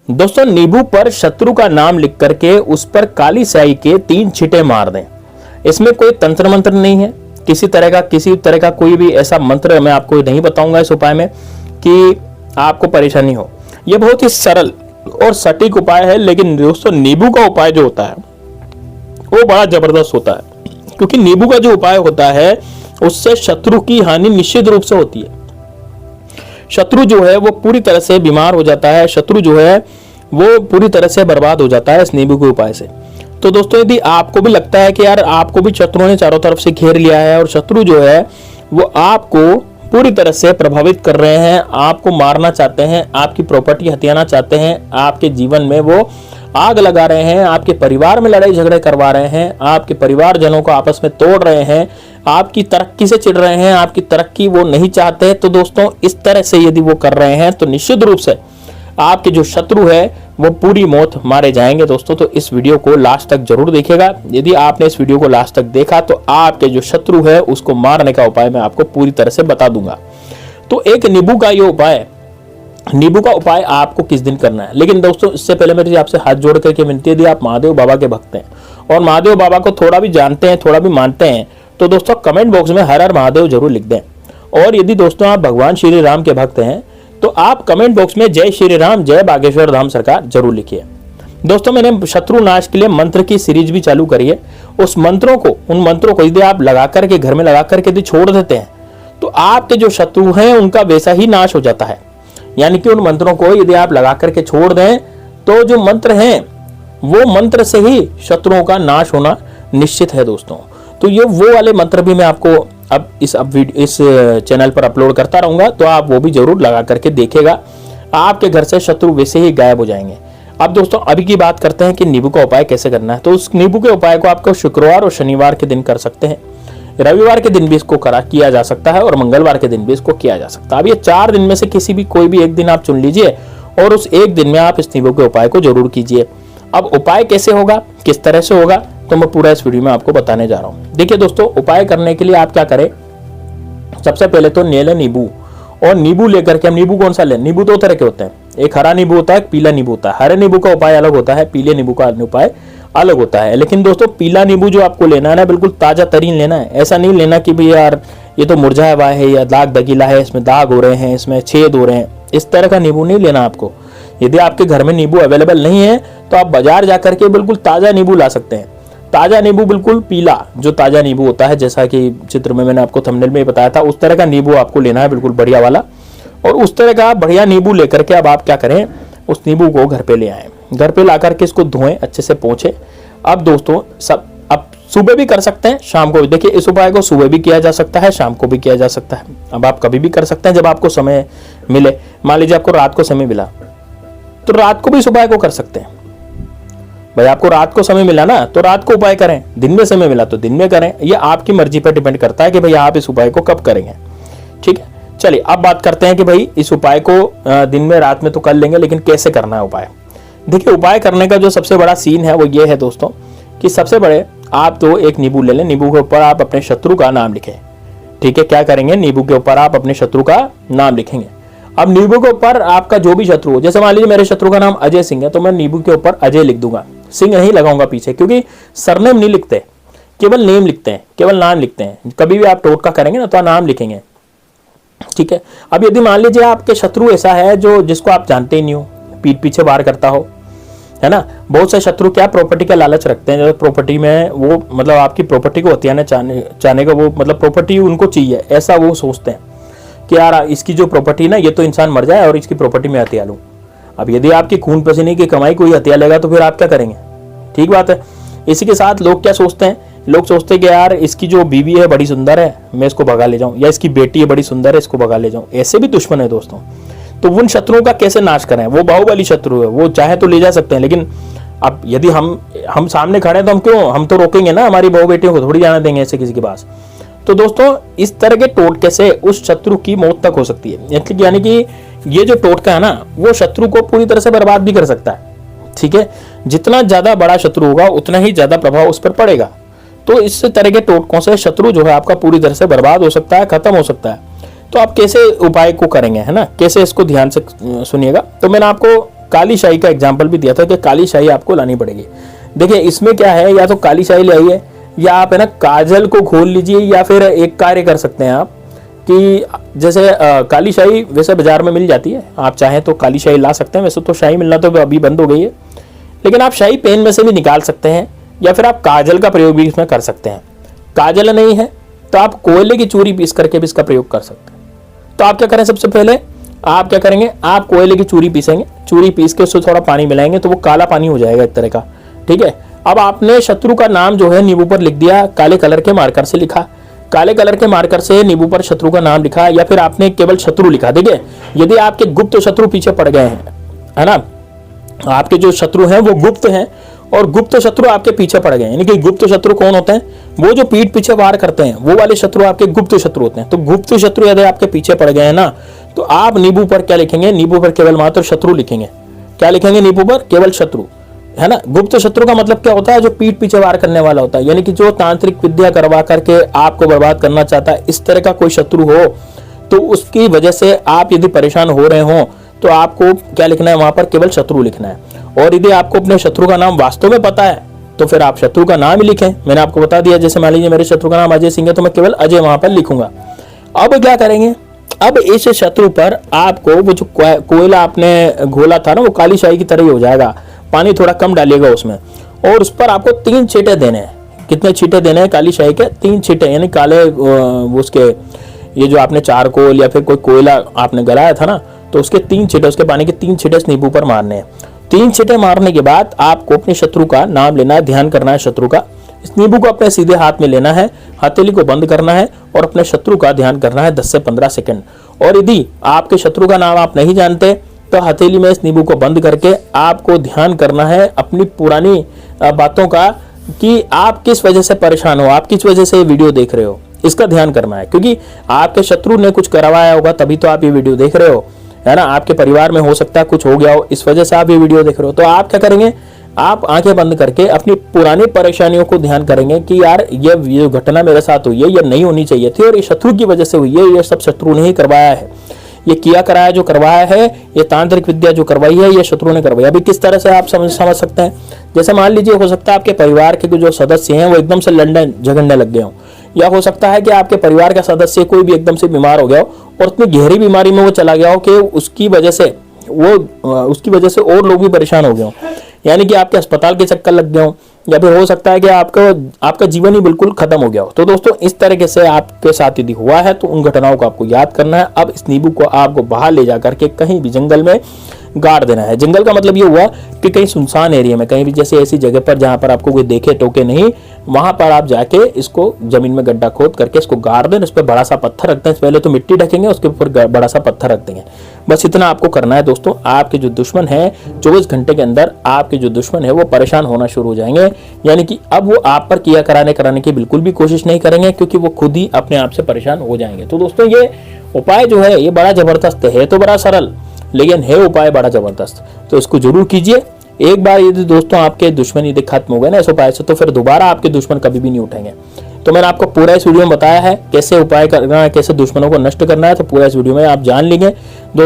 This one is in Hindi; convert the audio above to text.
दोस्तों नींबू पर शत्रु का नाम लिख करके उस पर काली स्याही के 3 छींटे मार दें। इसमें कोई तंत्र मंत्र नहीं है, किसी तरह का कोई भी ऐसा मंत्र मैं आपको नहीं बताऊंगा इस उपाय में कि आपको परेशानी हो। यह बहुत ही सरल और सटीक उपाय है। लेकिन दोस्तों नींबू का उपाय जो होता है वो बड़ा जबरदस्त होता है, क्योंकि नींबू का जो उपाय होता है उससे शत्रु की हानि निश्चित रूप से होती है। शत्रु जो है वो पूरी तरह से बीमार हो जाता है, शत्रु जो है वो पूरी तरह से बर्बाद हो जाता है इस नींबू के उपाय से। तो दोस्तों यदि आपको भी लगता है कि यार आपको भी शत्रुओं ने चारों तरफ से घेर लिया है और शत्रु जो है वो आपको पूरी तरह से प्रभावित कर रहे हैं, आपको मारना चाहते हैं, आपकी प्रॉपर्टी हथियाना चाहते हैं, आपके जीवन में वो आग लगा रहे हैं, आपके परिवार में लड़ाई झगड़े करवा रहे हैं, आपके परिवारजनों को आपस में तोड़ रहे हैं, आपकी तरक्की से चिढ़ रहे हैं, आपकी तरक्की वो नहीं चाहते। तो दोस्तों इस तरह से यदि वो कर रहे हैं तो निश्चित रूप से आपके जो शत्रु है वो पूरी मौत मारे जाएंगे। दोस्तों तो इस वीडियो को लास्ट तक जरूर देखिएगा। यदि आपने इस वीडियो को लास्ट तक देखा तो आपके जो शत्रु है उसको मारने का उपाय मैं आपको पूरी तरह से बता दूंगा। तो एक नींबू का ये उपाय, नींबू का उपाय आपको किस दिन करना है। लेकिन दोस्तों इससे पहले मेरी आपसे हाथ जोड़ करके विनती है, यदि आप महादेव बाबा के भक्त हैं और महादेव बाबा को थोड़ा भी जानते हैं, थोड़ा भी मानते हैं, तो दोस्तों कमेंट बॉक्स में हर हर महादेव जरूर लिख दें। और यदि दोस्तों आप भगवान श्री राम के भक्त हैं तो आप कमेंट बॉक्स में जय श्री राम, जय बागेश्वर धाम सरकार जरूर लिखिए। दोस्तों मैंने शत्रु नाश के लिए मंत्र की सीरीज भी चालू करी है। उन मंत्रों को यदि आप लगा करके घर में लगा करके यदि छोड़ देते हैं तो आपके जो शत्रु हैं उनका वैसा ही नाश हो जाता है। यानी कि उन मंत्रों को यदि आप लगा करके छोड़ दें तो जो मंत्र हैं वो मंत्र से ही शत्रुओं का नाश होना निश्चित है। दोस्तों तो ये वो वाले मंत्र भी मैं आपको अब इस चैनल पर अपलोड करता रहूंगा, तो आप वो भी जरूर लगा करके देखिएगा, आपके घर से शत्रु वैसे ही गायब हो जाएंगे। अब दोस्तों अभी की बात करते हैं कि नींबू का उपाय कैसे करना है। तो उस नींबू के उपाय को आपको शुक्रवार और शनिवार के दिन कर सकते हैं, रविवार के दिन भी इसको किया जा सकता है और मंगलवार के दिन भी इसको किया जा सकता है। अब ये 4 दिन में से किसी भी कोई भी एक दिन आप चुन लीजिए और उस एक दिन में आप इस नींबू के उपाय को जरूर कीजिए। अब उपाय कैसे होगा, किस तरह से होगा, तो मैं पूरा इस वीडियो में आपको बताने जा रहा हूँ। देखिए दोस्तों उपाय करने के लिए आप क्या करें, सबसे पहले तो ले लें नींबू, और नींबू लेकर के हम नींबू कौन सा लें, नींबू 2 तरह के होते हैं, एक हरा नींबू होता है, एक पीला नींबू होता है। हरे नींबू का उपाय अलग होता है, पीले नींबू का उपाय अलग होता है। लेकिन दोस्तों पीला नींबू जो आपको लेना है ना, बिल्कुल ताजा तरीन लेना है। ऐसा नहीं लेना कि भाई यार ये तो मुरझाया हुआ है या दाग दगीला है, इसमें दाग हो रहे हैं, इसमें छेद हो रहे हैं, इस तरह का नींबू नहीं लेना आपको। यदि आपके घर में नींबू अवेलेबल नहीं है तो आप बाजार जाकर के बिल्कुल ताजा नींबू ला सकते हैं। ताजा नींबू बिल्कुल पीला जो ताजा नींबू होता है, जैसा कि चित्र में मैंने आपको थंबनेल में बताया था, उस तरह का नींबू आपको लेना है, बिल्कुल बढ़िया वाला। और उस तरह का बढ़िया नींबू लेकर के अब आप क्या करें, उस नींबू को घर पे ले आए, घर पे ला करके इसको धोएं, अच्छे से पोंछें। अब दोस्तों अब सुबह भी कर सकते हैं, शाम को भी। देखिए इस उपाय को सुबह भी किया जा सकता है, शाम को भी किया जा सकता है। अब आप कभी भी कर सकते हैं जब आपको समय मिले। मान लीजिए आपको रात को समय मिला तो रात को भी इस उपाय को कर सकते हैं। भाई आपको रात को समय मिला ना तो रात को उपाय करें, दिन में समय मिला तो दिन में करें। ये आपकी मर्जी पर डिपेंड करता है कि भाई आप इस उपाय को कब करेंगे। ठीक है, चलिए अब बात करते हैं कि भाई इस उपाय को दिन में रात में तो कर लेंगे, लेकिन कैसे करना है उपाय। देखिए उपाय करने का जो सबसे बड़ा सीन है वो ये है दोस्तों कि सबसे बड़े आप तो एक नींबू ले लें, नींबू के ऊपर आप अपने शत्रु का नाम लिखें। ठीक है, क्या करेंगे, नींबू के ऊपर आप अपने शत्रु का नाम लिखेंगे। अब नींबू के ऊपर आपका जो भी शत्रु हो, जैसे मान लीजिए मेरे शत्रु का नाम अजय सिंह है तो मैं नींबू के ऊपर अजय लिख दूंगा, सिंह नहीं लगाऊंगा पीछे, क्योंकि सरनेम नहीं लिखते, केवल नेम लिखते हैं, केवल नाम लिखते हैं। कभी भी आप टोटका करेंगे ना तो नाम लिखेंगे। ठीक है, अब यदि मान लीजिए आपके शत्रु ऐसा है जो जिसको आप जानते ही नहीं हो, पीठ पीछे वार करता हो, है ना। बहुत से शत्रु क्या प्रॉपर्टी का लालच रखते हैं, जब प्रॉपर्टी में वो मतलब आपकी प्रॉपर्टी को हथियाने चाहने का वो मतलब प्रॉपर्टी उनको चाहिए, ऐसा वो सोचते हैं कि यार इसकी जो प्रॉपर्टी ना ये तो इंसान मर जाए और इसकी प्रॉपर्टी में हथिया लूं। अब यदि आपकी खून पसीने की कमाई कोई हथिया लेगा तो फिर आप क्या करेंगे। ठीक बात है। इसी के साथ लोग क्या सोचते हैं, लोग सोचते हैं कि यार इसकी जो बीवी है बड़ी सुंदर है, मैं इसको भगा ले जाऊं, या इसकी बेटी है बड़ी सुंदर है, इसको भगा ले जाऊं। ऐसे भी दुश्मन है दोस्तों। तो उन शत्रुओं का कैसे नाश करें, वो बाहुबली शत्रु है, वो चाहे तो ले जा सकते हैं, लेकिन अब यदि हम सामने खड़े हैं तो हम तो रोकेंगे ना, हमारी बहू बेटियों को थोड़ी जाने देंगे ऐसे किसी के पास। तो दोस्तों इस तरह के टोटके से उस शत्रु की मौत तक हो सकती है। यानी कि ये जो टोटका है ना वो शत्रु को पूरी तरह से बर्बाद भी कर सकता है। ठीक है, जितना ज्यादा बड़ा शत्रु होगा उतना ही ज्यादा प्रभाव उस पर पड़ेगा। तो इस तरह के टोटकों से शत्रु जो है आपका पूरी तरह से बर्बाद हो सकता है, खत्म हो सकता है। तो आप कैसे उपाय को करेंगे, है ना, कैसे इसको ध्यान से सुनिएगा। तो मैंने आपको काली शाही का एग्जाम्पल भी दिया था कि काली शाही आपको लानी पड़ेगी। देखिए इसमें क्या है, या तो काली शाही ले आइए, या आप है ना काजल को घोल लीजिए, या फिर एक कार्य कर सकते हैं आप कि जैसे काली शाही वैसे बाजार में मिल जाती है, आप चाहें तो काली शाही ला सकते हैं। वैसे तो शाही मिलना तो अभी बंद हो गई है, लेकिन आप शाही पेन में से भी निकाल सकते हैं, या फिर आप काजल का प्रयोग भी इसमें कर सकते हैं। काजल नहीं है तो आप कोयले की चूरी पीस करके भी इसका प्रयोग कर सकते हैं। तो आप क्या करें, सबसे पहले आप क्या करेंगे, आप कोयले की चूरी पीसेंगे, चूरी पीस के उससे थोड़ा पानी मिलाएंगे तो वो काला पानी हो जाएगा एक तरह का, ठीक है। अब आपने शत्रु का नाम जो है नींबू पर लिख दिया, काले कलर के मार्कर से लिखा, काले कलर के मार्कर से नींबू पर शत्रु का नाम लिखा, या फिर आपने केवल शत्रु लिखा। देखिए यदि आपके गुप्त शत्रु पीछे पड़ गए हैं, है ना, आपके जो शत्रु हैं वो गुप्त हैं और गुप्त शत्रु आपके पीछे पड़ गए, यानी कि गुप्त शत्रु कौन होते हैं, वो जो पीठ पीछे वार करते हैं, वो वाले शत्रु आपके गुप्त शत्रु होते हैं। तो गुप्त शत्रु यदि आपके पीछे पड़ गए हैं ना, तो आप नींबू पर क्या लिखेंगे, नींबू पर केवल मात्र शत्रु लिखेंगे। क्या लिखेंगे, नींबू पर केवल शत्रु, है ना। गुप्त शत्रु का मतलब क्या होता है, जो पीठ पीछे वार करने वाला होता है, यानी कि जो तांत्रिक विद्या करवा करके आपको बर्बाद करना चाहता है, इस तरह का कोई शत्रु हो तो उसकी वजह से आप यदि परेशान हो रहे हो तो आपको क्या लिखना है, वहां पर केवल शत्रु लिखना है। और यदि आपको अपने शत्रु का नाम वास्तव में पता है तो फिर आप शत्रु का नाम ही लिखें। मैंने आपको बता दिया, जैसे मान लीजिए मेरे शत्रु का नाम अजय सिंह है तो मैं केवल अजय वहां पर लिखूंगा। अब क्या करेंगे, अब इस शत्रु पर आपको वो जो कोयला आपने घोला था ना, वो काली शाही की तरह ही हो जाएगा, पानी थोड़ा कम डालिएगा उसमें, और उस पर आपको 3 छींटे देने हैं। कितने छींटे देने हैं काली शाही के, 3 छींटे, यानी काले उसके ये जो आपने चारकोल या फिर कोई कोयला आपने गलाया था ना, तो उसके 3 छींटे, उसके पानी के 3 छींटे इस नींबू पर मारने हैं। 3 छींटे मारने के बाद आपको अपने शत्रु का नाम लेना है, ध्यान करना है शत्रु का। इस नींबू को अपने सीधे हाथ में लेना है, हथेली को बंद करना है और अपने शत्रु का ध्यान करना है 10 से 15 सेकंड। और यदि आपके शत्रु का नाम आप नहीं जानते तो हथेली में इस नींबू को बंद करके आपको ध्यान करना है अपनी पुरानी बातों का, कि आप किस वजह से परेशान हो, आप किस वजह से ये वीडियो देख रहे हो, इसका ध्यान करना है। क्योंकि आपके शत्रु ने कुछ करवाया होगा तभी तो आप ये वीडियो देख रहे हो, है ना। आपके परिवार में हो सकता है कुछ हो गया हो, इस वजह से आप ये वीडियो देख रहे हो। तो आप क्या करेंगे, आप आंखें बंद करके अपनी पुरानी परेशानियों को ध्यान करेंगे कि यार ये घटना मेरे साथ हुई है, ये नहीं होनी चाहिए थी और ये शत्रु की वजह से हुई है, ये सब शत्रु ने ही करवाया है, ये किया कराया जो करवाया है, ये तांत्रिक विद्या जो करवाई है ये शत्रु ने करवाई। अभी किस तरह से आप समझ सकते हैं, जैसे मान लीजिए हो सकता है आपके परिवार के जो सदस्य हैं वो एकदम से लड़ने झगड़ने लग गए हों, या हो सकता है कि आपके परिवार का सदस्य कोई भी एकदम से बीमार हो गया हो और उतनी गहरी बीमारी में वो चला गया हो कि उसकी वजह से और लोग भी परेशान हो गए हों, यानी कि आपके अस्पताल के चक्कर लग गए हों, या फिर हो सकता है कि आपका जीवन ही बिल्कुल खत्म हो गया हो। तो दोस्तों इस तरीके से आपके साथ यदि हुआ है तो उन घटनाओं को आपको याद करना है। अब इस नींबू को आपको बाहर ले जा करके कहीं भी जंगल में गाड़ देना है। जंगल का मतलब ये हुआ कि कहीं सुनसान एरिया में, कहीं भी जैसे ऐसी जगह पर जहां पर आपको कोई देखे टोके नहीं, वहां पर आप जाके इसको जमीन में गड्ढा खोद करके इसको गाड़ दें। इस पर बड़ा सा पत्थर रखते हैं, पहले तो मिट्टी ढकेंगे, उसके ऊपर बड़ा सा पत्थर रख देंगे। बस इतना आपको करना है दोस्तों। आपके जो दुश्मन है 24 घंटे के अंदर आपके जो दुश्मन है वो परेशान होना शुरू हो जाएंगे, यानी कि अब वो आप पर किया कराने की बिल्कुल भी कोशिश नहीं करेंगे, क्योंकि वो खुद ही अपने आप से परेशान हो जाएंगे। तो दोस्तों ये उपाय जो है ये बड़ा जबरदस्त है, तो बड़ा सरल लेकिन है उपाय बड़ा जबरदस्त, तो इसको जरूर कीजिए। एक बार यदि दोस्तों आपके दुश्मन यदि खत्म हो गए ना इस उपाय से, तो फिर दोबारा आपके दुश्मन कभी भी नहीं उठेंगे। तो मैंने आपको पूरा इस वीडियो में बताया है कैसे उपाय करना है, कैसे दुश्मनों को नष्ट करना है, तो पूरा इस वीडियो में आप जान लेंगे दोस्तों।